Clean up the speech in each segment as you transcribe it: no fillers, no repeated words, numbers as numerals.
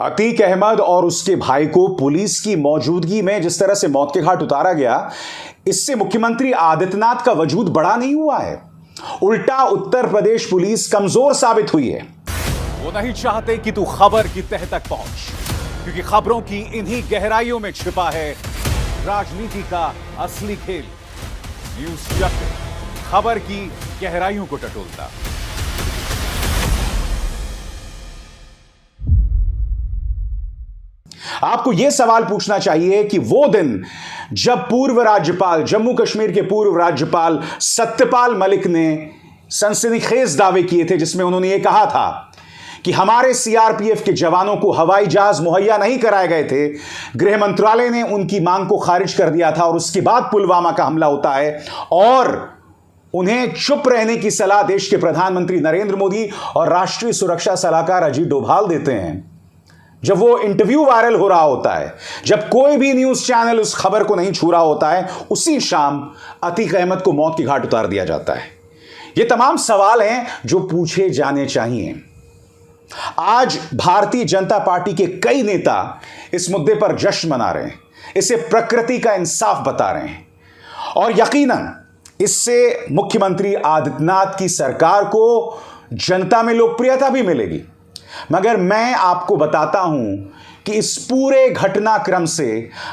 अतीक अहमद और उसके भाई को पुलिस की मौजूदगी में जिस तरह से मौत के घाट उतारा गया, इससे मुख्यमंत्री आदित्यनाथ का वजूद बड़ा नहीं हुआ है, उल्टा उत्तर प्रदेश पुलिस कमजोर साबित हुई है। वो नहीं चाहते कि तू खबर की तह तक पहुंच, क्योंकि खबरों की इन्हीं गहराइयों में छिपा है राजनीति का असली खेल। न्यूज़ चक्र खबर की गहराइयों को टटोलता। आपको यह सवाल पूछना चाहिए कि वो दिन जब पूर्व राज्यपाल, जम्मू कश्मीर के पूर्व राज्यपाल सत्यपाल मलिक ने सनसनीखेज दावे किए थे, जिसमें उन्होंने यह कहा था कि हमारे सीआरपीएफ के जवानों को हवाई जहाज मुहैया नहीं कराए गए थे, गृह मंत्रालय ने उनकी मांग को खारिज कर दिया था और उसके बाद पुलवामा का हमला होता है और उन्हें चुप रहने की सलाह देश के प्रधानमंत्री नरेंद्र मोदी और राष्ट्रीय सुरक्षा सलाहकार अजीत डोभाल देते हैं। जब वो इंटरव्यू वायरल हो रहा होता है, जब कोई भी न्यूज चैनल उस खबर को नहीं छू रहा होता है, उसी शाम अतीक अहमद को मौत की घाट उतार दिया जाता है। ये तमाम सवाल हैं जो पूछे जाने चाहिए। आज भारतीय जनता पार्टी के कई नेता इस मुद्दे पर जश्न मना रहे हैं, इसे प्रकृति का इंसाफ बता रहे हैं और यकीनन इससे मुख्यमंत्री आदित्यनाथ की सरकार को जनता में लोकप्रियता भी मिलेगी। मगर मैं आपको बताता हूं कि इस पूरे घटनाक्रम से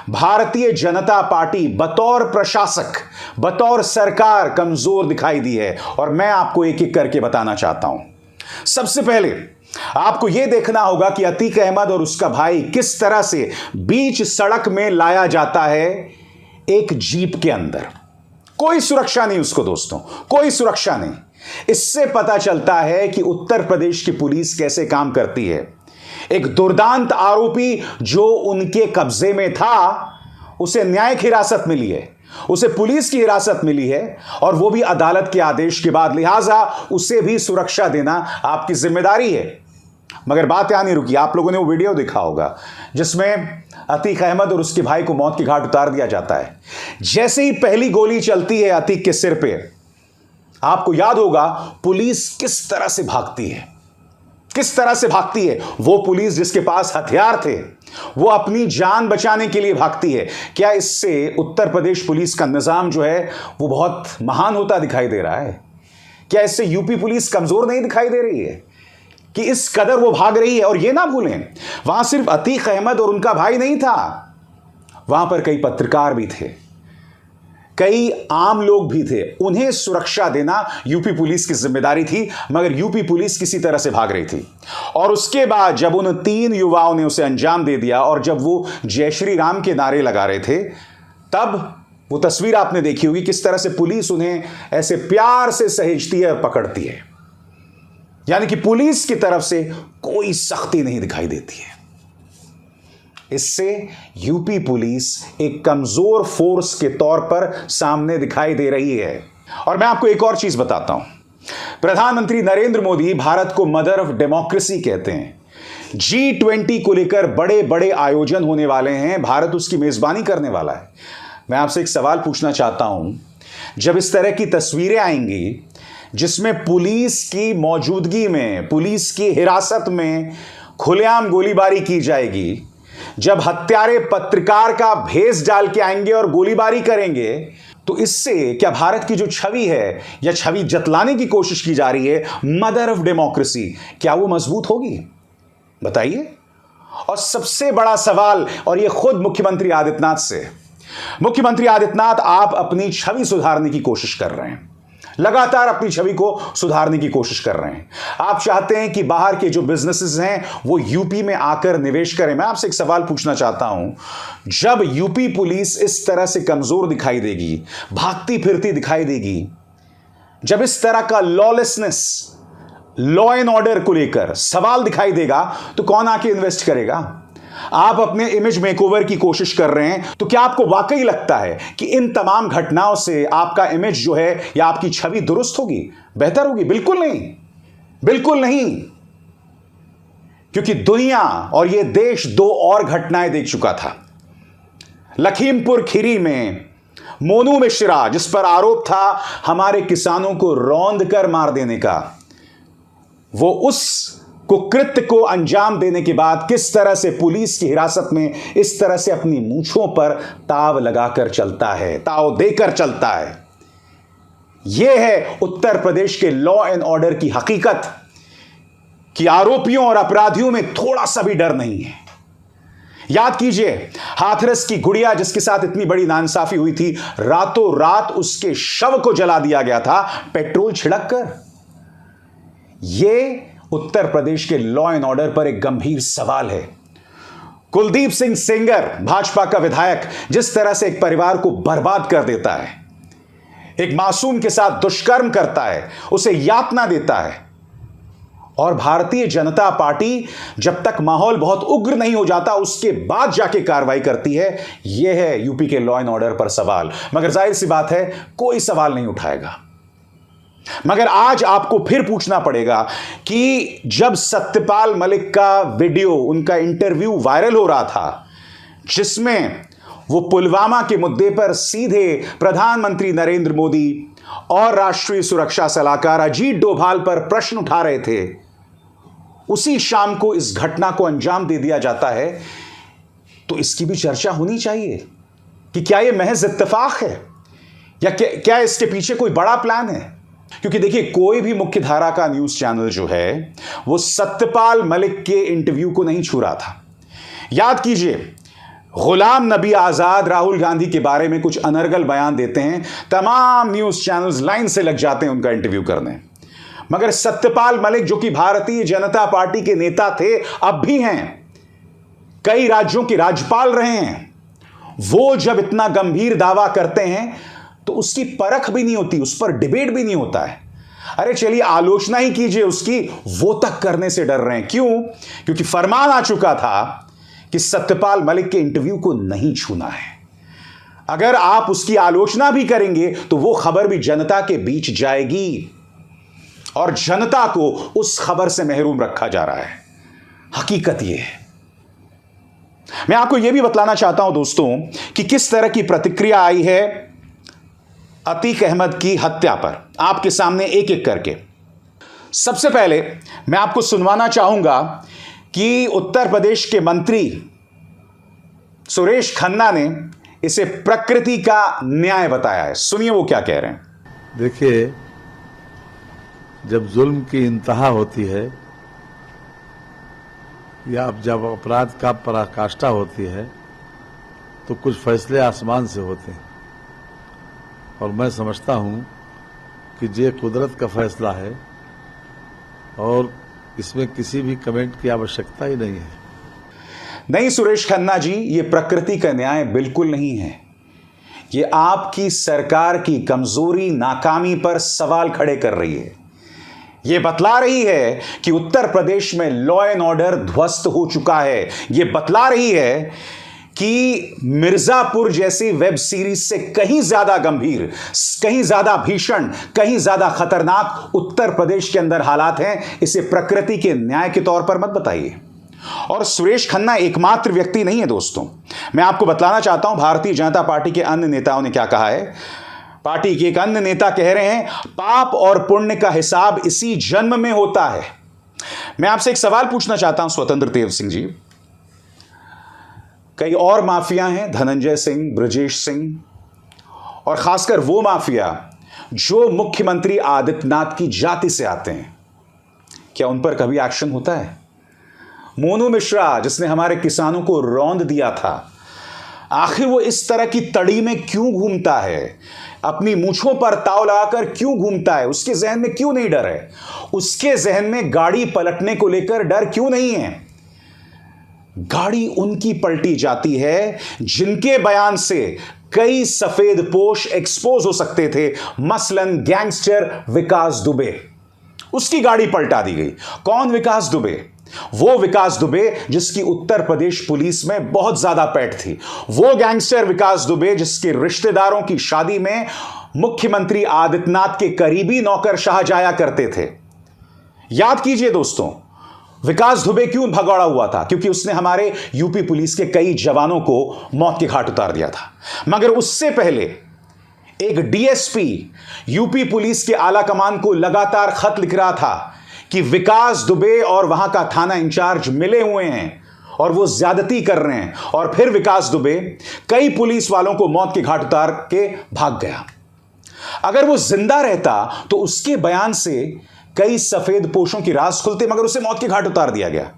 भारतीय जनता पार्टी बतौर प्रशासक, बतौर सरकार कमजोर दिखाई दी है और मैं आपको एक एक करके बताना चाहता हूं। सबसे पहले आपको यह देखना होगा कि अतीक अहमद और उसका भाई किस तरह से बीच सड़क में लाया जाता है, एक जीप के अंदर। कोई सुरक्षा नहीं उसको दोस्तों, कोई सुरक्षा नहीं। इससे पता चलता है कि उत्तर प्रदेश की पुलिस कैसे काम करती है। एक दुर्दांत आरोपी जो उनके कब्जे में था, उसे न्यायिक हिरासत मिली है, उसे पुलिस की हिरासत मिली है और वो भी अदालत के आदेश के बाद, लिहाजा उसे भी सुरक्षा देना आपकी जिम्मेदारी है। मगर बात यहां नहीं रुकी। आप लोगों ने वो वीडियो देखा होगा जिसमें अतीक अहमद और उसके भाई को मौत की घाट उतार दिया जाता है। जैसे ही पहली गोली चलती है अतीक के सिर पे, आपको याद होगा पुलिस किस तरह से भागती है, किस तरह से भागती है। वो पुलिस जिसके पास हथियार थे, वो अपनी जान बचाने के लिए भागती है। क्या इससे उत्तर प्रदेश पुलिस का निजाम जो है वो बहुत महान होता दिखाई दे रहा है? क्या इससे यूपी पुलिस कमजोर नहीं दिखाई दे रही है कि इस कदर वो भाग रही है? और ये ना भूलें, वहां सिर्फ अतीक अहमद और उनका भाई नहीं था, वहां पर कई पत्रकार भी थे, कई आम लोग भी थे। उन्हें सुरक्षा देना यूपी पुलिस की जिम्मेदारी थी, मगर यूपी पुलिस किसी तरह से भाग रही थी। और उसके बाद जब उन 3 युवाओं ने उसे अंजाम दे दिया और जब वो जय श्री राम के नारे लगा रहे थे, तब वो तस्वीर आपने देखी होगी किस तरह से पुलिस उन्हें ऐसे प्यार से सहेजती है और पकड़ती है। यानी कि पुलिस की तरफ से कोई सख्ती नहीं दिखाई देती है। इससे यूपी पुलिस एक कमजोर फोर्स के तौर पर सामने दिखाई दे रही है। और मैं आपको एक और चीज बताता हूं, प्रधानमंत्री नरेंद्र मोदी भारत को मदर ऑफ डेमोक्रेसी कहते हैं। G20 को लेकर बड़े बड़े आयोजन होने वाले हैं, भारत उसकी मेजबानी करने वाला है। मैं आपसे एक सवाल पूछना चाहता हूं, जब इस तरह की तस्वीरें आएंगी जिसमें पुलिस की मौजूदगी में, पुलिस की हिरासत में खुलेआम गोलीबारी की जाएगी, जब हत्यारे पत्रकार का भेष डाल के आएंगे और गोलीबारी करेंगे, तो इससे क्या भारत की जो छवि है या छवि जतलाने की कोशिश की जा रही है मदर ऑफ डेमोक्रेसी, क्या वो मजबूत होगी? बताइए। और सबसे बड़ा सवाल, और ये खुद मुख्यमंत्री आदित्यनाथ से, मुख्यमंत्री आदित्यनाथ, आप अपनी छवि सुधारने की कोशिश कर रहे हैं, लगातार अपनी छवि को सुधारने की कोशिश कर रहे हैं। आप चाहते हैं कि बाहर के जो बिजनेसेस हैं वो यूपी में आकर निवेश करें। मैं आपसे एक सवाल पूछना चाहता हूं, जब यूपी पुलिस इस तरह से कमजोर दिखाई देगी, भागती फिरती दिखाई देगी, जब इस तरह का लॉलेसनेस, लॉ एंड ऑर्डर को लेकर सवाल दिखाई देगा, तो कौन आके इन्वेस्ट करेगा? आप अपने इमेज मेकओवर की कोशिश कर रहे हैं, तो क्या आपको वाकई लगता है कि इन तमाम घटनाओं से आपका इमेज जो है या आपकी छवि दुरुस्त होगी, बेहतर होगी? बिल्कुल नहीं, बिल्कुल नहीं। क्योंकि दुनिया और यह देश 2 और घटनाएं देख चुका था। लखीमपुर खीरी में मोनू मिश्रा, जिस पर आरोप था हमारे किसानों को रौंद कर मार देने का, वो उस कुकृत्य को अंजाम देने के बाद किस तरह से पुलिस की हिरासत में इस तरह से अपनी मूंछों पर ताव लगाकर चलता है, ताव देकर चलता है। यह है उत्तर प्रदेश के लॉ एंड ऑर्डर की हकीकत कि आरोपियों और अपराधियों में थोड़ा सा भी डर नहीं है। याद कीजिए, हाथरस की गुड़िया जिसके साथ इतनी बड़ी नाइंसाफी हुई थी, रातों रात उसके शव को जला दिया गया था पेट्रोल छिड़क कर। यह उत्तर प्रदेश के लॉ एंड ऑर्डर पर एक गंभीर सवाल है। कुलदीप सिंह सेंगर, भाजपा का विधायक, जिस तरह से एक परिवार को बर्बाद कर देता है, एक मासूम के साथ दुष्कर्म करता है, उसे यातना देता है, और भारतीय जनता पार्टी जब तक माहौल बहुत उग्र नहीं हो जाता उसके बाद जाके कार्रवाई करती है। यह है यूपी के लॉ एंड ऑर्डर पर सवाल। मगर जाहिर सी बात है, कोई सवाल नहीं उठाएगा। मगर आज आपको फिर पूछना पड़ेगा कि जब सत्यपाल मलिक का वीडियो, उनका इंटरव्यू वायरल हो रहा था, जिसमें वो पुलवामा के मुद्दे पर सीधे प्रधानमंत्री नरेंद्र मोदी और राष्ट्रीय सुरक्षा सलाहकार अजीत डोभाल पर प्रश्न उठा रहे थे, उसी शाम को इस घटना को अंजाम दे दिया जाता है, तो इसकी भी चर्चा होनी चाहिए कि क्या यह महज इत्तेफाक है या क्या इसके पीछे कोई बड़ा प्लान है। क्योंकि देखिए, कोई भी मुख्य धारा का न्यूज चैनल जो है वो सत्यपाल मलिक के इंटरव्यू को नहीं छू रहा था। याद कीजिए, गुलाम नबी आजाद राहुल गांधी के बारे में कुछ अनर्गल बयान देते हैं, तमाम न्यूज चैनल्स लाइन से लग जाते हैं उनका इंटरव्यू करने। मगर सत्यपाल मलिक, जो कि भारतीय जनता पार्टी के नेता थे, अब भी हैं, कई राज्यों के राज्यपाल रहे हैं, वो जब इतना गंभीर दावा करते हैं तो उसकी परख भी नहीं होती, उस पर डिबेट भी नहीं होता है। अरे चलिए, आलोचना ही कीजिए उसकी, वो तक करने से डर रहे हैं। क्यों? क्योंकि फरमान आ चुका था कि सत्यपाल मलिक के इंटरव्यू को नहीं छूना है। अगर आप उसकी आलोचना भी करेंगे तो वो खबर भी जनता के बीच जाएगी, और जनता को उस खबर से महरूम रखा जा रहा है। हकीकत यह है। मैं आपको यह भी बतलाना चाहता हूं दोस्तों कि किस तरह की प्रतिक्रिया आई है अतीक अहमद की हत्या पर, आपके सामने एक एक करके। सबसे पहले मैं आपको सुनवाना चाहूंगा कि उत्तर प्रदेश के मंत्री सुरेश खन्ना ने इसे प्रकृति का न्याय बताया है। सुनिए वो क्या कह रहे हैं। देखिए, जब जुल्म की इंतहा होती है या जब अपराध का पराकाष्ठा होती है तो कुछ फैसले आसमान से होते हैं, और मैं समझता हूं कि ये कुदरत का फैसला है और इसमें किसी भी कमेंट की आवश्यकता ही नहीं है। नहीं सुरेश खन्ना जी, ये प्रकृति का न्याय बिल्कुल नहीं है। ये आपकी सरकार की कमजोरी, नाकामी पर सवाल खड़े कर रही है। ये बतला रही है कि उत्तर प्रदेश में लॉ एंड ऑर्डर ध्वस्त हो चुका है। ये बतला रही है कि मिर्जापुर जैसी वेब सीरीज से कहीं ज्यादा गंभीर, कहीं ज्यादा भीषण, कहीं ज्यादा खतरनाक उत्तर प्रदेश के अंदर हालात हैं। इसे प्रकृति के न्याय के तौर पर मत बताइए। और सुरेश खन्ना एकमात्र व्यक्ति नहीं है दोस्तों। मैं आपको बतलाना चाहता हूं भारतीय जनता पार्टी के अन्य नेताओं ने क्या कहा है। पार्टी के एक अन्य नेता कह रहे हैं, पाप और पुण्य का हिसाब इसी जन्म में होता है। मैं आपसे एक सवाल पूछना चाहता हूं स्वतंत्र देव सिंह जी। कई और माफिया हैं, धनंजय सिंह, ब्रजेश सिंह, और खासकर वो माफिया जो मुख्यमंत्री आदित्यनाथ की जाति से आते हैं। क्या उन पर कभी एक्शन होता है? मोनू मिश्रा, जिसने हमारे किसानों को रौंद दिया था, आखिर वो इस तरह की तड़ी में क्यों घूमता है? अपनी मूंछों पर ताव लगाकर क्यों घूमता है? उसके जहन में क्यों नहीं डर है? उसके जहन में गाड़ी पलटने को लेकर डर क्यों नहीं है? गाड़ी उनकी पलटी जाती है जिनके बयान से कई सफेद पोश एक्सपोज हो सकते थे, मसलन गैंगस्टर विकास दुबे। उसकी गाड़ी पलटा दी गई। कौन विकास दुबे? वो विकास दुबे जिसकी उत्तर प्रदेश पुलिस में बहुत ज्यादा पैठ थी। वो गैंगस्टर विकास दुबे जिसके रिश्तेदारों की शादी में मुख्यमंत्री आदित्यनाथ के करीबी नौकरशाह जाया करते थे। याद कीजिए दोस्तों, विकास दुबे क्यों भगौड़ा हुआ था? क्योंकि उसने हमारे यूपी पुलिस के कई जवानों को मौत के घाट उतार दिया था। मगर उससे पहले एक डीएसपी यूपी पुलिस के आला कमान को लगातार खत लिख रहा था कि विकास दुबे और वहां का थाना इंचार्ज मिले हुए हैं और वो ज्यादती कर रहे हैं, और फिर विकास दुबे कई पुलिस वालों को मौत के घाट उतार के भाग गया। अगर वो जिंदा रहता तो उसके बयान से कई सफेद पोशों की राज खुलते, मगर उसे मौत के घाट उतार दिया गया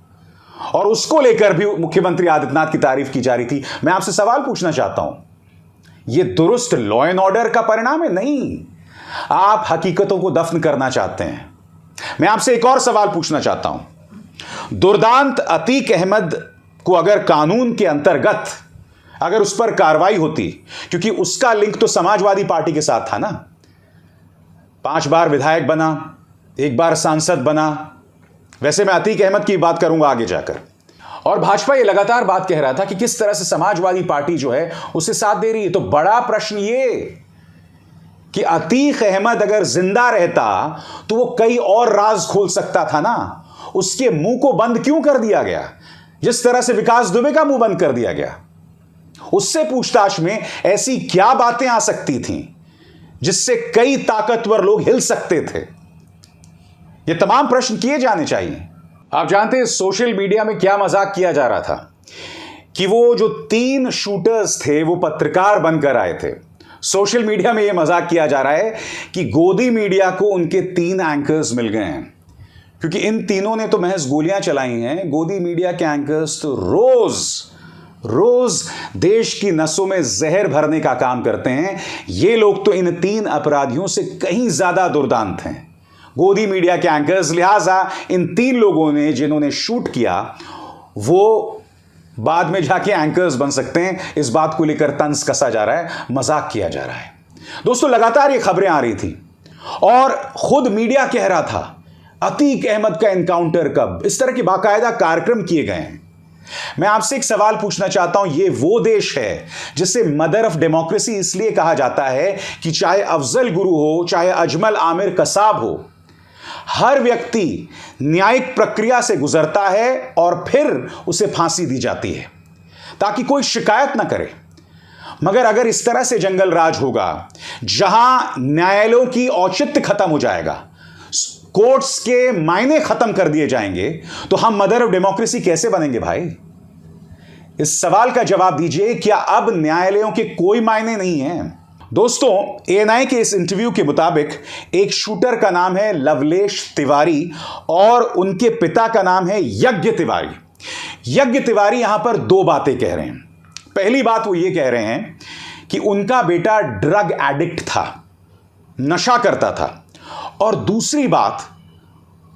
और उसको लेकर भी मुख्यमंत्री आदित्यनाथ की तारीफ की जा रही थी। मैं आपसे सवाल पूछना चाहता हूं, यह दुरुस्त लॉ एंड ऑर्डर का परिणाम है? नहीं, आप हकीकतों को दफन करना चाहते हैं। मैं आपसे एक और सवाल पूछना चाहता हूं, दुर्दांत अतीक अहमद को अगर कानून के अंतर्गत अगर उस पर कार्रवाई होती, क्योंकि उसका लिंक तो समाजवादी पार्टी के साथ था ना, 5 बार विधायक बना, 1 बार सांसद बना, वैसे मैं अतीक अहमद की बात करूंगा आगे जाकर, और भाजपा ये लगातार बात कह रहा था कि किस तरह से समाजवादी पार्टी जो है उसे साथ दे रही है। तो बड़ा प्रश्न ये कि अतीक अहमद अगर जिंदा रहता तो वो कई और राज खोल सकता था ना, उसके मुंह को बंद क्यों कर दिया गया, जिस तरह से विकास दुबे का मुंह बंद कर दिया गया? उससे पूछताछ में ऐसी क्या बातें आ सकती थीं जिससे कई ताकतवर लोग हिल सकते थे? ये तमाम प्रश्न किए जाने चाहिए। आप जानते हैं सोशल मीडिया में क्या मजाक किया जा रहा था कि वो जो 3 शूटर्स थे वो पत्रकार बनकर आए थे। सोशल मीडिया में यह मजाक किया जा रहा है कि गोदी मीडिया को उनके 3 एंकर्स मिल गए हैं, क्योंकि इन तीनों ने तो महज गोलियां चलाई हैं। गोदी मीडिया के एंकर्स तो रोज देश की नसों में जहर भरने का काम करते हैं। ये लोग तो इन 3 अपराधियों से कहीं ज्यादा दुर्दांत हैं, गोदी मीडिया के एंकर्स। लिहाजा इन 3 लोगों ने जिन्होंने शूट किया वो बाद में जाके एंकर्स बन सकते हैं। इस बात को लेकर तंज कसा जा रहा है, मजाक किया जा रहा है। दोस्तों, लगातार ये खबरें आ रही थी और खुद मीडिया कह रहा था अतीक अहमद का एनकाउंटर कब, इस तरह के बाकायदा कार्यक्रम किए गए हैं। मैं आपसे एक सवाल पूछना चाहता हूं, यह वो देश है जिसे मदर ऑफ डेमोक्रेसी इसलिए कहा जाता है कि चाहे अफजल गुरु हो, चाहे अजमल आमिर कसाब हो, हर व्यक्ति न्यायिक प्रक्रिया से गुजरता है और फिर उसे फांसी दी जाती है ताकि कोई शिकायत ना करे। मगर अगर इस तरह से जंगल राज होगा जहां न्यायालयों की औचित्य खत्म हो जाएगा, कोर्ट्स के मायने खत्म कर दिए जाएंगे, तो हम मदर ऑफ डेमोक्रेसी कैसे बनेंगे भाई? इस सवाल का जवाब दीजिए, क्या अब न्यायालयों के कोई मायने नहीं हैं? दोस्तों, एएनआई के इस इंटरव्यू के मुताबिक एक शूटर का नाम है लवलेश तिवारी और उनके पिता का नाम है यज्ञ तिवारी। यज्ञ तिवारी यहां पर 2 बातें कह रहे हैं। पहली बात वो ये कह रहे हैं कि उनका बेटा ड्रग एडिक्ट था, नशा करता था, और दूसरी बात,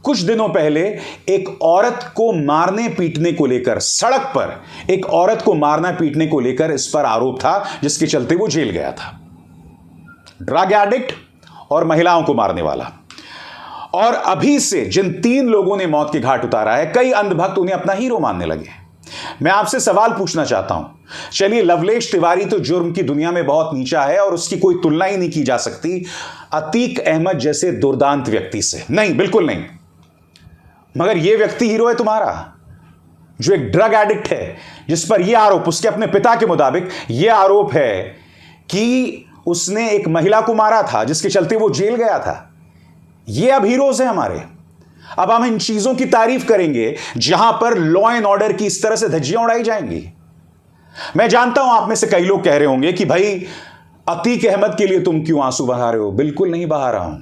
कुछ दिनों पहले एक औरत को मारने पीटने को लेकर, सड़क पर एक औरत को मारना पीटने को लेकर इस पर आरोप था, जिसके चलते वो जेल गया था। ड्रग एडिक्ट और महिलाओं को मारने वाला। और अभी से जिन 3 लोगों ने मौत के घाट उतारा है, कई अंधभक्त उन्हें अपना हीरो मानने लगे। मैं आपसे सवाल पूछना चाहता हूं, चलिए लवलेश तिवारी तो जुर्म की दुनिया में बहुत नीचा है और उसकी कोई तुलना ही नहीं की जा सकती अतीक अहमद जैसे दुर्दांत व्यक्ति से, नहीं, बिल्कुल नहीं। मगर यह व्यक्ति हीरो है तुम्हारा, जो एक ड्रग एडिक्ट है, जिस पर यह आरोप, उसके अपने पिता के मुताबिक यह आरोप है कि उसने एक महिला को मारा था, जिसके चलते वो जेल गया था। ये अब हीरोज हैं हमारे। अब हम इन चीजों की तारीफ करेंगे जहां पर लॉ एंड ऑर्डर की इस तरह से धज्जियां उड़ाई जाएंगी। मैं जानता हूं आप में से कई लोग कह रहे होंगे कि भाई अतीक अहमद के लिए तुम क्यों आंसू बहा रहे हो? बिल्कुल नहीं बहा रहा हूं।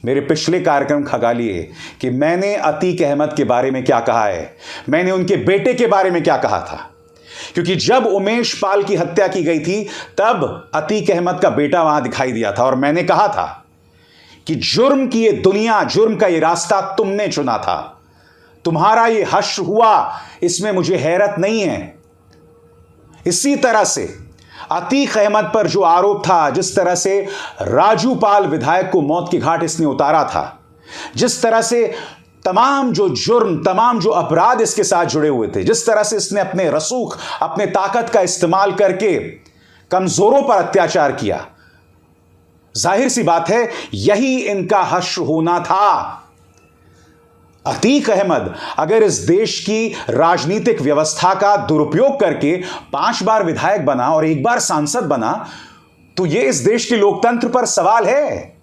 मेरे पिछले कार्यक्रम खगालिए कि मैंने अतीक अहमद के बारे में क्या कहा है, मैंने उनके बेटे के बारे में क्या कहा था। क्योंकि जब उमेश पाल की हत्या की गई थी तब अतीक अहमद का बेटा वहां दिखाई दिया था और मैंने कहा था कि जुर्म की ये दुनिया, जुर्म का ये रास्ता तुमने चुना था, तुम्हारा ये हश्र हुआ, इसमें मुझे हैरत नहीं है। इसी तरह से अतीक अहमद पर जो आरोप था, जिस तरह से राजू पाल विधायक को मौत के घाट इसने उतारा था, जिस तरह से तमाम जो जुर्म, तमाम जो अपराध इसके साथ जुड़े हुए थे, जिस तरह से इसने अपने रसूख, अपने ताकत का इस्तेमाल करके कमजोरों पर अत्याचार किया, जाहिर सी बात है यही इनका हश्र होना था। अतीक अहमद अगर इस देश की राजनीतिक व्यवस्था का दुरुपयोग करके 5 बार विधायक बना और 1 बार सांसद बना, तो यह इस देश के लोकतंत्र पर सवाल है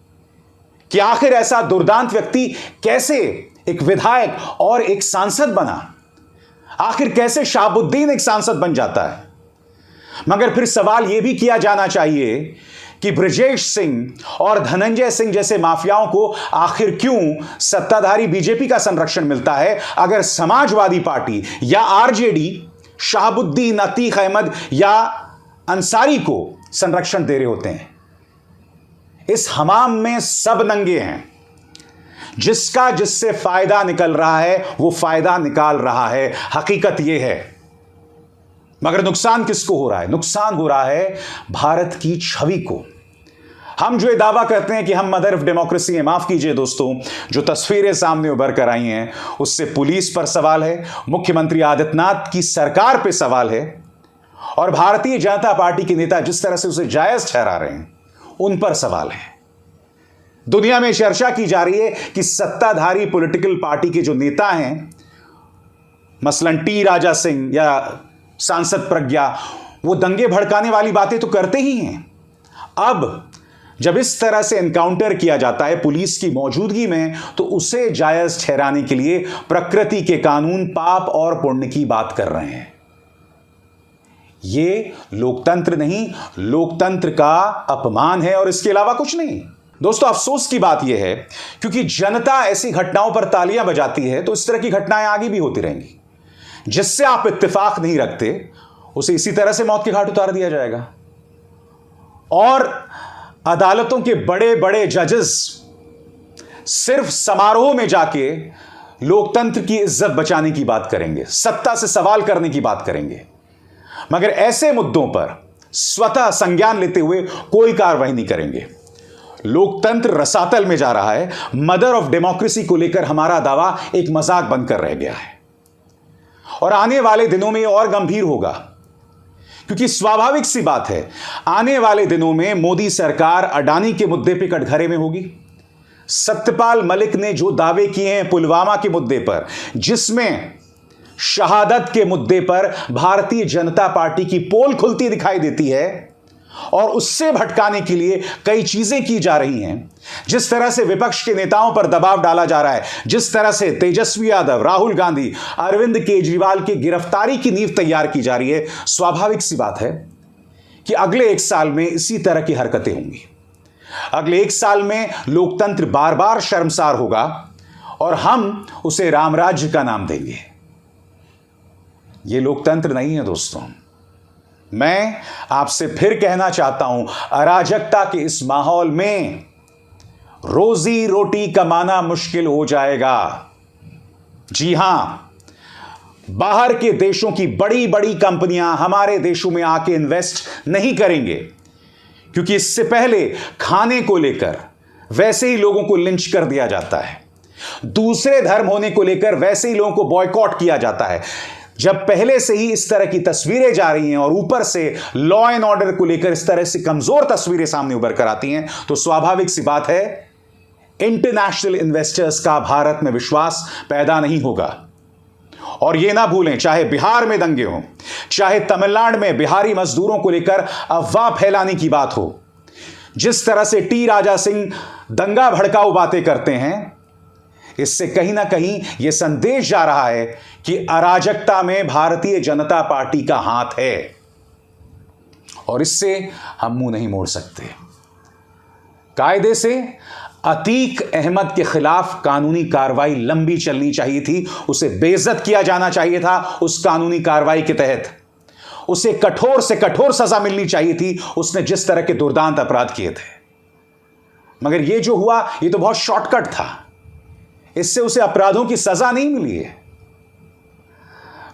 कि आखिर ऐसा दुर्दांत व्यक्ति कैसे एक विधायक और एक सांसद बना, आखिर कैसे शहाबुद्दीन एक सांसद बन जाता है। मगर फिर सवाल यह भी किया जाना चाहिए कि बृजेश सिंह और धनंजय सिंह जैसे माफियाओं को आखिर क्यों सत्ताधारी बीजेपी का संरक्षण मिलता है, अगर समाजवादी पार्टी या आरजेडी शहाबुद्दीन, अतीक अहमद या अंसारी को संरक्षण दे रहे होते हैं। इस हमाम में सब नंगे हैं, जिसका जिससे फायदा निकल रहा है वो फायदा निकाल रहा है, हकीकत यह है। मगर नुकसान किसको हो रहा है? नुकसान हो रहा है भारत की छवि को। हम जो ये दावा करते हैं कि हम मदर ऑफ डेमोक्रेसी हैं, माफ कीजिए दोस्तों, जो तस्वीरें सामने उभर कर आई हैं उससे पुलिस पर सवाल है, मुख्यमंत्री आदित्यनाथ की सरकार पर सवाल है, और भारतीय जनता पार्टी के नेता जिस तरह से उसे जायज ठहरा रहे हैं उन पर सवाल है। दुनिया में चर्चा की जा रही है कि सत्ताधारी पॉलिटिकल पार्टी के जो नेता हैं, मसलन टी राजा सिंह या सांसद प्रज्ञा, वो दंगे भड़काने वाली बातें तो करते ही हैं। अब जब इस तरह से एनकाउंटर किया जाता है पुलिस की मौजूदगी में, तो उसे जायज ठहराने के लिए प्रकृति के कानून पाप और पुण्य की बात कर रहे हैं। ये लोकतंत्र नहीं, लोकतंत्र का अपमान है और इसके अलावा कुछ नहीं। दोस्तों, अफसोस की बात यह है क्योंकि जनता ऐसी घटनाओं पर तालियां बजाती है तो इस तरह की घटनाएं आगे भी होती रहेंगी। जिससे आप इत्तेफाक नहीं रखते उसे इसी तरह से मौत के घाट उतार दिया जाएगा। और अदालतों के बड़े बड़े जजेस सिर्फ समारोह में जाके लोकतंत्र की इज्जत बचाने की बात करेंगे, सत्ता से सवाल करने की बात करेंगे, मगर ऐसे मुद्दों पर स्वतः संज्ञान लेते हुए कोई कार्रवाई नहीं करेंगे। लोकतंत्र रसातल में जा रहा है। मदर ऑफ डेमोक्रेसी को लेकर हमारा दावा एक मजाक बनकर रह गया है और आने वाले दिनों में और गंभीर होगा, क्योंकि स्वाभाविक सी बात है आने वाले दिनों में मोदी सरकार अडानी के मुद्दे पे कटघरे में होगी। सत्यपाल मलिक ने जो दावे किए हैं पुलवामा के मुद्दे पर, जिसमें शहादत के मुद्दे पर भारतीय जनता पार्टी की पोल खुलती दिखाई देती है और उससे भटकाने के लिए कई चीजें की जा रही हैं, जिस तरह से विपक्ष के नेताओं पर दबाव डाला जा रहा है, जिस तरह से तेजस्वी यादव, राहुल गांधी, अरविंद केजरीवाल की गिरफ्तारी की नींव तैयार की जा रही है, स्वाभाविक सी बात है कि अगले 1 साल में इसी तरह की हरकतें होंगी। अगले 1 साल में लोकतंत्र बार बार शर्मसार होगा और हम उसे रामराज्य का नाम देंगे। यह लोकतंत्र नहीं है दोस्तों। मैं आपसे फिर कहना चाहता हूं, अराजकता के इस माहौल में रोजी रोटी कमाना मुश्किल हो जाएगा। जी हां, बाहर के देशों की बड़ी बड़ी कंपनियां हमारे देशों में आके इन्वेस्ट नहीं करेंगे, क्योंकि इससे पहले खाने को लेकर वैसे ही लोगों को लिंच कर दिया जाता है, दूसरे धर्म होने को लेकर वैसे ही लोगों को बॉयकॉट किया जाता है। जब पहले से ही इस तरह की तस्वीरें जा रही हैं और ऊपर से लॉ एंड ऑर्डर को लेकर इस तरह से कमजोर तस्वीरें सामने उभर कर आती हैं, तो स्वाभाविक सी बात है इंटरनेशनल इन्वेस्टर्स का भारत में विश्वास पैदा नहीं होगा। और यह ना भूलें, चाहे बिहार में दंगे हों, चाहे तमिलनाडु में बिहारी मजदूरों को लेकर अफवाह फैलाने की बात हो, जिस तरह से टी राजा सिंह दंगा भड़काऊ बातें करते हैं, इससे कहीं ना कहीं यह संदेश जा रहा है कि अराजकता में भारतीय जनता पार्टी का हाथ है और इससे हम मुंह नहीं मोड़ सकते। कायदे से अतीक अहमद के खिलाफ कानूनी कार्रवाई लंबी चलनी चाहिए थी, उसे बेइज्जत किया जाना चाहिए था। उस कानूनी कार्रवाई के तहत उसे कठोर से कठोर सजा मिलनी चाहिए थी, उसने जिस तरह के दुर्दांत अपराध किए थे। मगर यह जो हुआ यह तो बहुत शॉर्टकट था, इससे उसे अपराधों की सजा नहीं मिली है।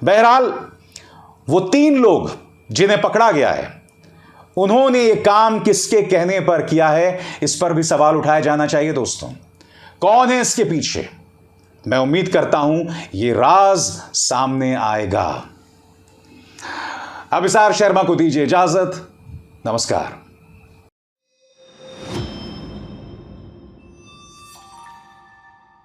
बहरहाल वो 3 लोग जिन्हें पकड़ा गया है, उन्होंने ये काम किसके कहने पर किया है, इस पर भी सवाल उठाया जाना चाहिए। दोस्तों, कौन है इसके पीछे? मैं उम्मीद करता हूं ये राज सामने आएगा। अभिसार शर्मा को दीजिए इजाजत। नमस्कार।